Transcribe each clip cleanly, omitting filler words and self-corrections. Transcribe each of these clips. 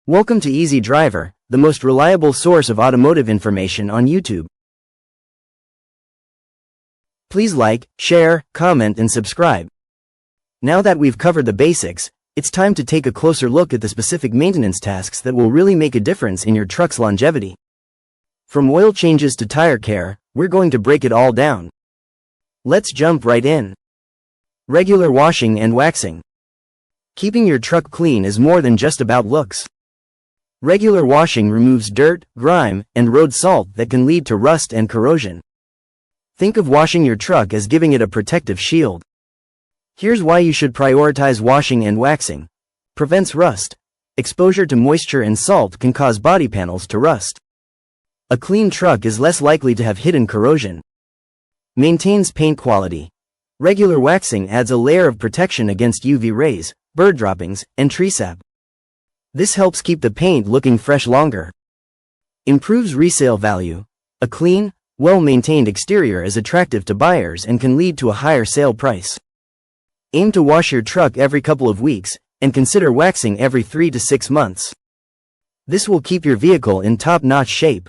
Welcome to Easy Driver, the most reliable source of automotive information on YouTube. Please like, share, comment and subscribe. Now that we've covered the basics, it's time to take a closer look at the specific maintenance tasks that will really make a difference in your truck's longevity. From oil changes to tire care, we're going to break it all down. Let's jump right in. Regular washing and waxing. Keeping your truck clean is more than just about looks. Regular washing removes dirt, grime, and road salt that can lead to rust and corrosion. Think of washing your truck as giving it a protective shield. Here's why you should prioritize washing and waxing. Prevents rust. Exposure to moisture and salt can cause body panels to rust. A clean truck is less likely to have hidden corrosion. Maintains paint quality. Regular waxing adds a layer of protection against UV rays, bird droppings, and tree sap. This helps keep the paint looking fresh longer. Improves resale value. A clean, well-maintained exterior is attractive to buyers and can lead to a higher sale price. Aim to wash your truck every couple of weeks, and consider waxing every 3 to 6 months. This will keep your vehicle in top-notch shape.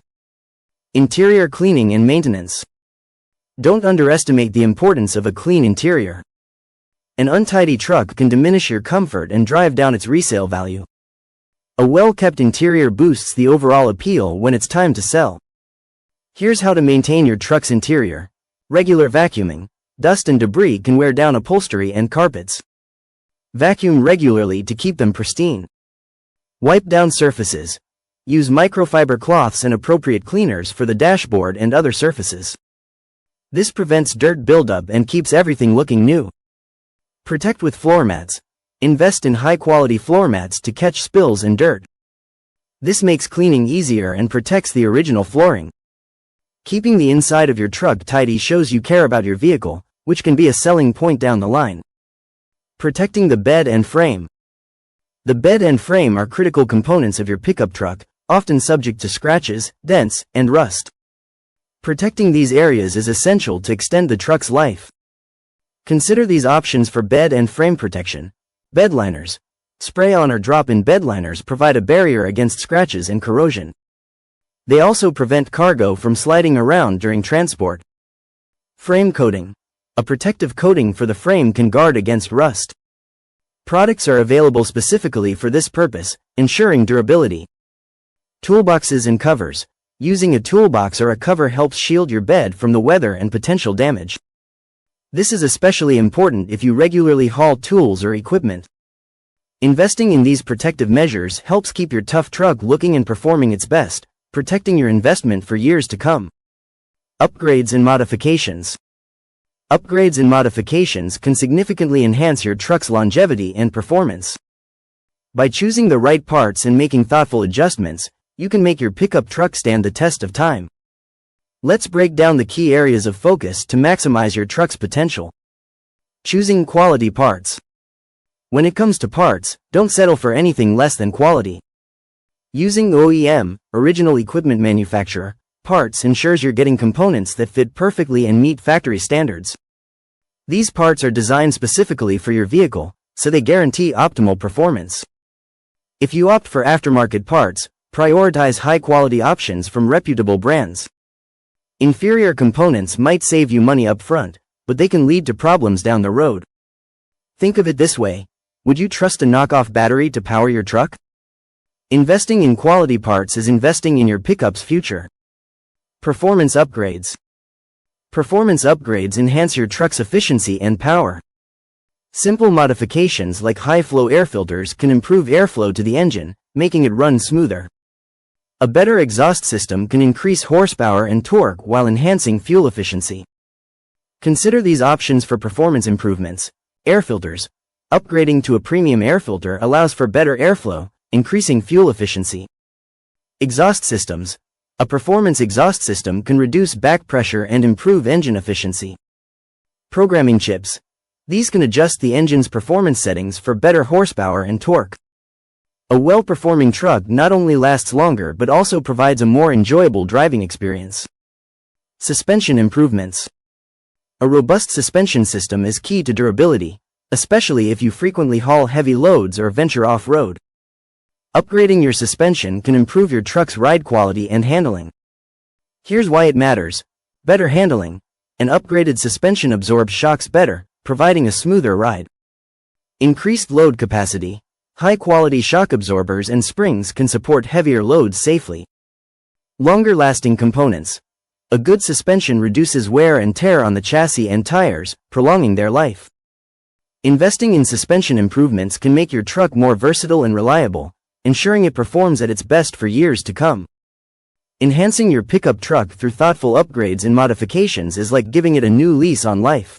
Interior cleaning and maintenance. Don't underestimate the importance of a clean interior. An untidy truck can diminish your comfort and drive down its resale value. A well-kept interior boosts the overall appeal when it's time to sell. Here's how to maintain your truck's interior. Regular vacuuming. Dust and debris can wear down upholstery and carpets. Vacuum regularly to keep them pristine. Wipe down surfaces. Use microfiber cloths and appropriate cleaners for the dashboard and other surfaces. This prevents dirt buildup and keeps everything looking new. Protect with floor mats. Invest in high-quality floor mats to catch spills and dirt. This makes cleaning easier and protects the original flooring. Keeping the inside of your truck tidy shows you care about your vehicle, which can be a selling point down the line. Protecting the bed and frame. The bed and frame are critical components of your pickup truck, often subject to scratches, dents, and rust. Protecting these areas is essential to extend the truck's life. Consider these options for bed and frame protection. Bed liners. Spray-on or drop-in bed liners provide a barrier against scratches and corrosion. They also prevent cargo from sliding around during transport. Frame coating. A protective coating for the frame can guard against rust. Products are available specifically for this purpose, ensuring durability. Toolboxes and covers. Using a toolbox or a cover helps shield your bed from the weather and potential damage. This is especially important if you regularly haul tools or equipment. Investing in these protective measures helps keep your tough truck looking and performing its best, protecting your investment for years to come. Upgrades and modifications. Upgrades and modifications can significantly enhance your truck's longevity and performance. By choosing the right parts and making thoughtful adjustments, you can make your pickup truck stand the test of time. Let's break down the key areas of focus to maximize your truck's potential. Choosing quality parts. When it comes to parts, don't settle for anything less than quality. Using OEM, original equipment manufacturer, parts ensures you're getting components that fit perfectly and meet factory standards. These parts are designed specifically for your vehicle, so they guarantee optimal performance. If you opt for aftermarket parts, prioritize high-quality options from reputable brands. Inferior components might save you money up front, but they can lead to problems down the road. Think of it this way. Would you trust a knockoff battery to power your truck? Investing in quality parts is investing in your pickup's future. Performance upgrades. Performance upgrades enhance your truck's efficiency and power. Simple modifications like high-flow air filters can improve airflow to the engine, making it run smoother. A better exhaust system can increase horsepower and torque while enhancing fuel efficiency. Consider these options for performance improvements. Air filters. Upgrading to a premium air filter allows for better airflow, increasing fuel efficiency. Exhaust systems. A performance exhaust system can reduce back pressure and improve engine efficiency. Programming chips. These can adjust the engine's performance settings for better horsepower and torque. A well-performing truck not only lasts longer but also provides a more enjoyable driving experience. Suspension improvements. A robust suspension system is key to durability, especially if you frequently haul heavy loads or venture off-road. Upgrading your suspension can improve your truck's ride quality and handling. Here's why it matters. Better handling. An upgraded suspension absorbs shocks better, providing a smoother ride. Increased load capacity. High-quality shock absorbers and springs can support heavier loads safely. Longer-lasting components. A good suspension reduces wear and tear on the chassis and tires, prolonging their life. Investing in suspension improvements can make your truck more versatile and reliable, ensuring it performs at its best for years to come. Enhancing your pickup truck through thoughtful upgrades and modifications is like giving it a new lease on life.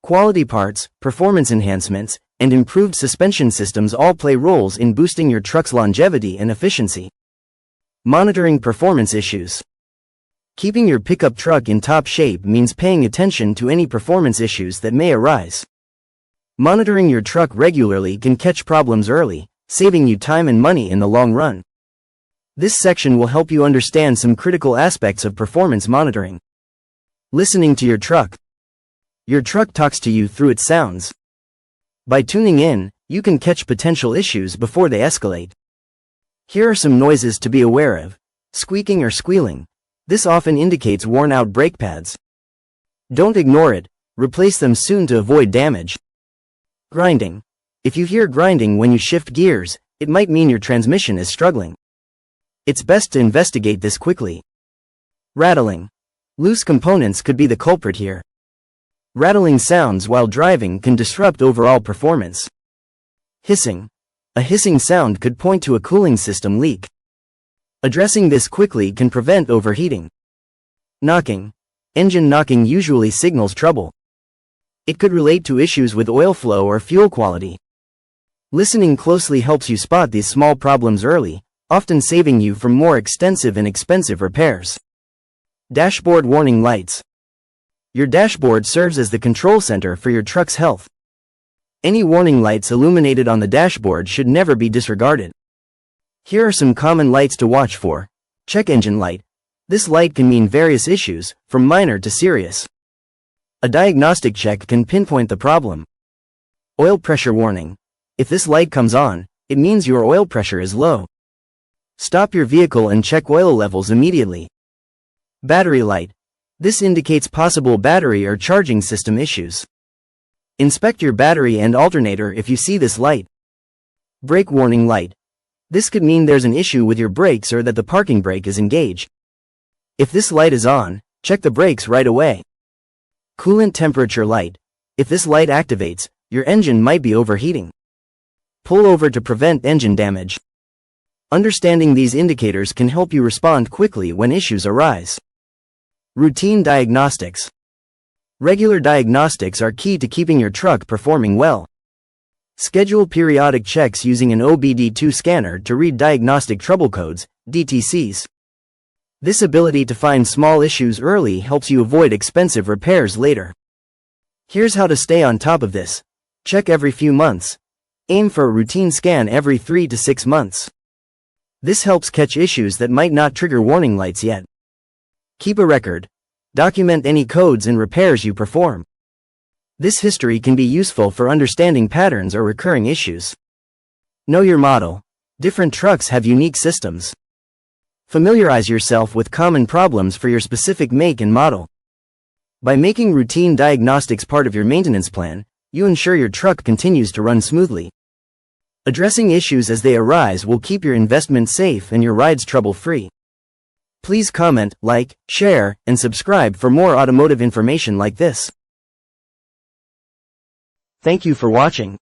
Quality parts, performance enhancements, and improved suspension systems all play roles in boosting your truck's longevity and efficiency. Monitoring performance issues. Keeping your pickup truck in top shape means paying attention to any performance issues that may arise. Monitoring your truck regularly can catch problems early, saving you time and money in the long run. This section will help you understand some critical aspects of performance monitoring. Listening to your truck. Your truck talks to you through its sounds. By tuning in, you can catch potential issues before they escalate. Here are some noises to be aware of. Squeaking or squealing. This often indicates worn-out brake pads. Don't ignore it, replace them soon to avoid damage. Grinding. If you hear grinding when you shift gears, it might mean your transmission is struggling. It's best to investigate this quickly. Rattling. Loose components could be the culprit here. Rattling sounds while driving can disrupt overall performance. Hissing. A hissing sound could point to a cooling system leak. Addressing this quickly can prevent overheating. Knocking. Engine knocking usually signals trouble. It could relate to issues with oil flow or fuel quality. Listening closely helps you spot these small problems early, often saving you from more extensive and expensive repairs. Dashboard warning lights. Your dashboard serves as the control center for your truck's health. Any warning lights illuminated on the dashboard should never be disregarded. Here are some common lights to watch for. Check engine light. This light can mean various issues, from minor to serious. A diagnostic check can pinpoint the problem. Oil pressure warning. If this light comes on, it means your oil pressure is low. Stop your vehicle and check oil levels immediately. Battery light. This indicates possible battery or charging system issues. Inspect your battery and alternator if you see this light. Brake warning light. This could mean there's an issue with your brakes or that the parking brake is engaged. If this light is on, check the brakes right away. Coolant temperature light. If this light activates, your engine might be overheating. Pull over to prevent engine damage. Understanding these indicators can help you respond quickly when issues arise. Routine diagnostics. Regular diagnostics are key to keeping your truck performing well. Schedule periodic checks using an OBD2 scanner to read diagnostic trouble codes, DTCs. This ability to find small issues early helps you avoid expensive repairs later. Here's how to stay on top of this. Check every few months. Aim for a routine scan every 3 to 6 months. This helps catch issues that might not trigger warning lights yet. Keep a record. Document any codes and repairs you perform. This history can be useful for understanding patterns or recurring issues. Know your model. Different trucks have unique systems. Familiarize yourself with common problems for your specific make and model. By making routine diagnostics part of your maintenance plan, you ensure your truck continues to run smoothly. Addressing issues as they arise will keep your investment safe and your rides trouble-free. Please comment, like, share, and subscribe for more automotive information like this. Thank you for watching.